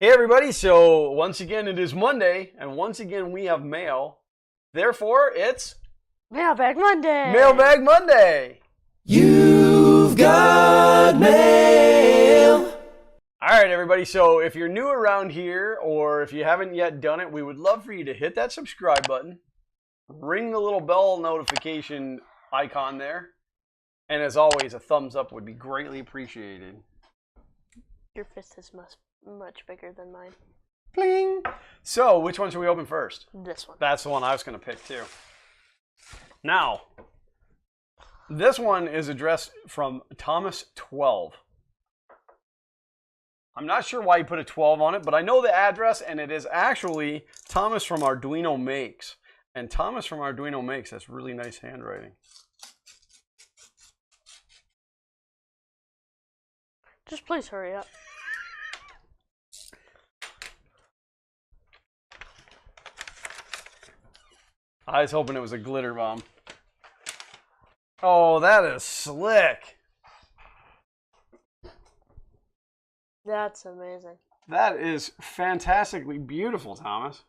Hey everybody, so once again it is Monday, and once again we have mail. Therefore, it's Mailbag Monday! Mailbag Monday! You've got mail! Alright everybody, so if you're new around here, or if you haven't yet done it, we would love for you to hit that subscribe button, ring the little bell notification icon there, and as always, a thumbs up would be greatly appreciated. Your fist is much bigger than mine. Bling! So, which one should we open first? This one. That's the one I was going to pick too. Now, this one is addressed from Thomas 12. I'm not sure why he put a 12 on it, but I know the address, and it is actually Thomas from Arduino Makes. And Thomas from Arduino Makes has really nice handwriting. Just please hurry up. I was hoping it was a glitter bomb. Oh, that is slick. That's amazing. That is fantastically beautiful, Thomas.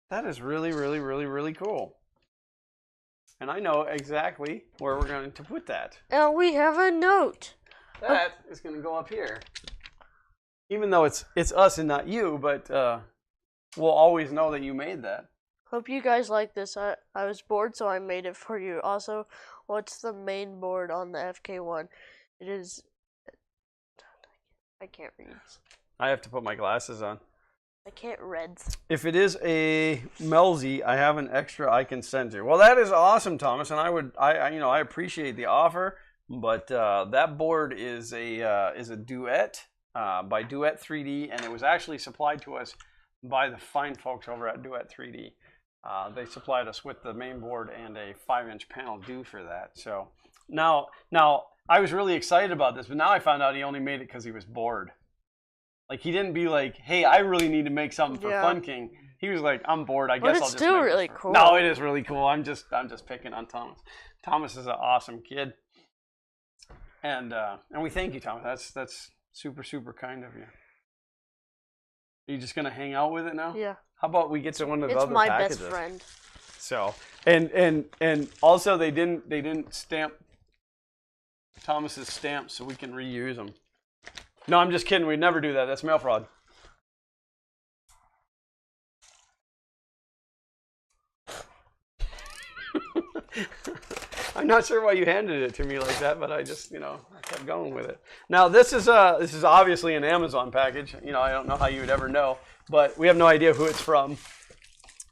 That is really, really, really, really cool. And I know exactly where we're going to put that. And we have a note. That is going to go up here. Even though it's us and not you, but we'll always know that you made that. Hope you guys like this. I was bored, so I made it for you. Also, what's the main board on the FK1? It is... I can't read. I have to put my glasses on. I can't read. If it is a Melzy, I have an extra I can send you. Well, that is awesome, Thomas, and I appreciate the offer, but that board is a Duet by Duet 3D, and it was actually supplied to us by the fine folks over at Duet 3D. They supplied us with the main board and a 5-inch panel due for that. So now I was really excited about this, but now I found out he only made it because he was bored. Like, he didn't be like, "Hey, I really need to make something for Fun King." He was like, "I'm bored. I guess I'll just make it." But it's still really cool. No, it is really cool. I'm just picking on Thomas. Thomas is an awesome kid, and we thank you, Thomas. That's super kind of you. Are you just gonna hang out with it now? Yeah. How about we get to one of the other It's my packages? best friend. So, and also they didn't stamp Thomas's stamps, so we can reuse them. No, I'm just kidding. We'd never do that. That's mail fraud. I'm not sure why you handed it to me like that, but I just, I kept going with it. Now, this is obviously an Amazon package. I don't know how you would ever know, but we have no idea who it's from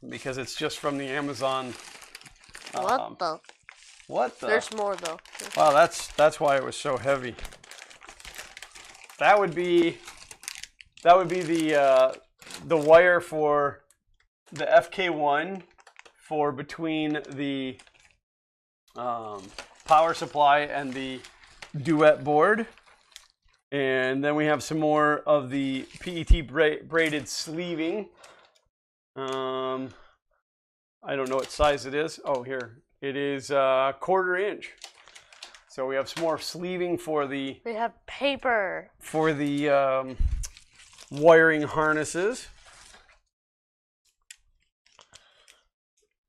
because it's just from the Amazon. What the? There's more though. Wow, that's why it was so heavy. That would be the wire for the FK1 for between the power supply and the Duet board. And then we have some more of the PET braided sleeving. I don't know what size it is. Oh, here. It is 1/4 inch. So we have some more sleeving for the... We have paper. For the wiring harnesses.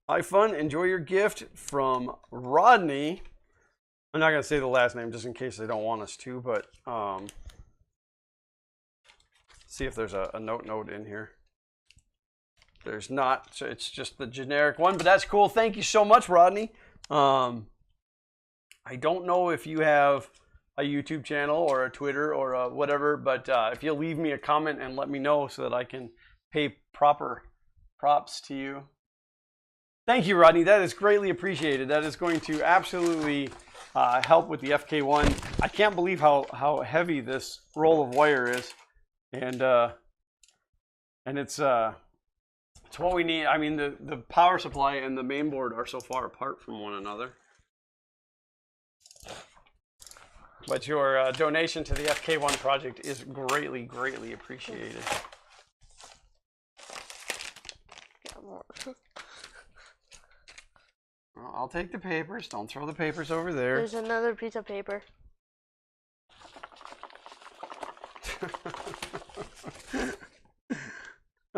Have fun. Enjoy your gift from Rodney. I'm not going to say the last name just in case they don't want us to, but see if there's a note in here. There's not, so it's just the generic one, but that's cool. Thank you so much, Rodney. I don't know if you have a YouTube channel or a Twitter or a whatever, but if you'll leave me a comment and let me know so that I can pay proper props to you. Thank you, Rodney. That is greatly appreciated. That is going to absolutely help with the FK1. I can't believe how heavy this roll of wire is, and it's what we need. I mean, the power supply and the main board are so far apart from one another. But your donation to the FK1 project is greatly appreciated. I'll take the papers. Don't throw the papers over there. There's another piece of paper.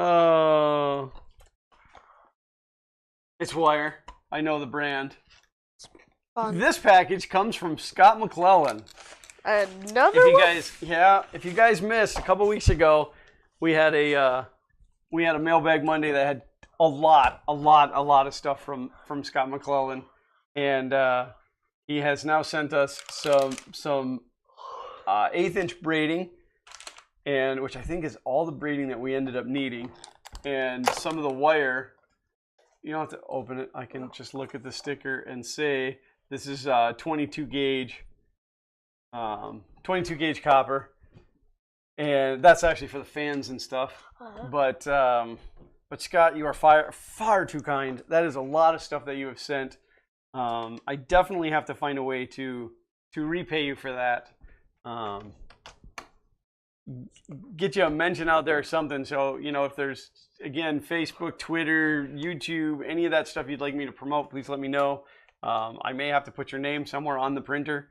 Oh. It's wire. I know the brand. Fun. This package comes from Scott McLellen. Another If you one? guys, yeah, if you guys missed a couple weeks ago, we had a mailbag Monday that had a lot of stuff from Scott McLellen, and he has now sent us some 1/8" braiding, and which I think is all the braiding that we ended up needing, and some of the wire. You don't have to open it. I can just look at the sticker and say this is 22 gauge. 22 gauge copper, and that's actually for the fans and stuff. But Scott, you are far too kind. That is a lot of stuff that you have sent. I definitely have to find a way to repay you for that. Get you a mention out there or something. So if there's again Facebook, Twitter, YouTube, any of that stuff you'd like me to promote, please let me know. I may have to put your name somewhere on the printer.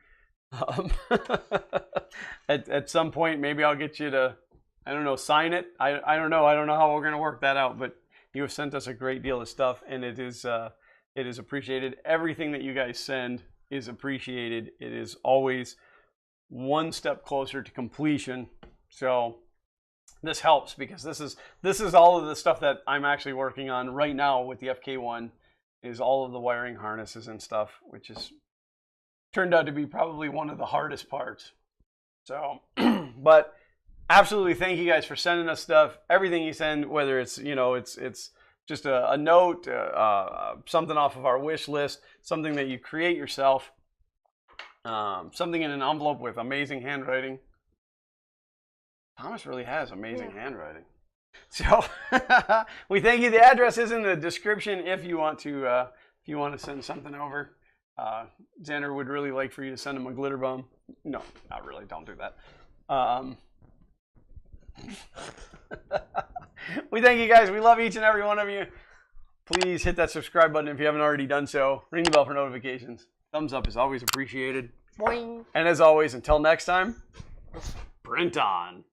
At some point, maybe I'll get you to, I don't know, sign it. I don't know. I don't know how we're going to work that out, but you have sent us a great deal of stuff, and it is appreciated. Everything that you guys send is appreciated. It is always one step closer to completion. So this helps because this is all of the stuff that I'm actually working on right now with the FK1 is all of the wiring harnesses and stuff, which is turned out to be probably one of the hardest parts. So, but absolutely thank you guys for sending us stuff. Everything you send, whether it's, it's just a note, something off of our wish list, something that you create yourself, something in an envelope with amazing handwriting. Thomas really has amazing handwriting. So we thank you. The address is in the description if you want to send something over. Xander would really like for you to send him a glitter bomb. No, not really. Don't do that. We thank you guys. We love each and every one of you. Please hit that subscribe button if you haven't already done so. Ring the bell for notifications. Thumbs up is always appreciated. Boing. And as always, until next time, print on.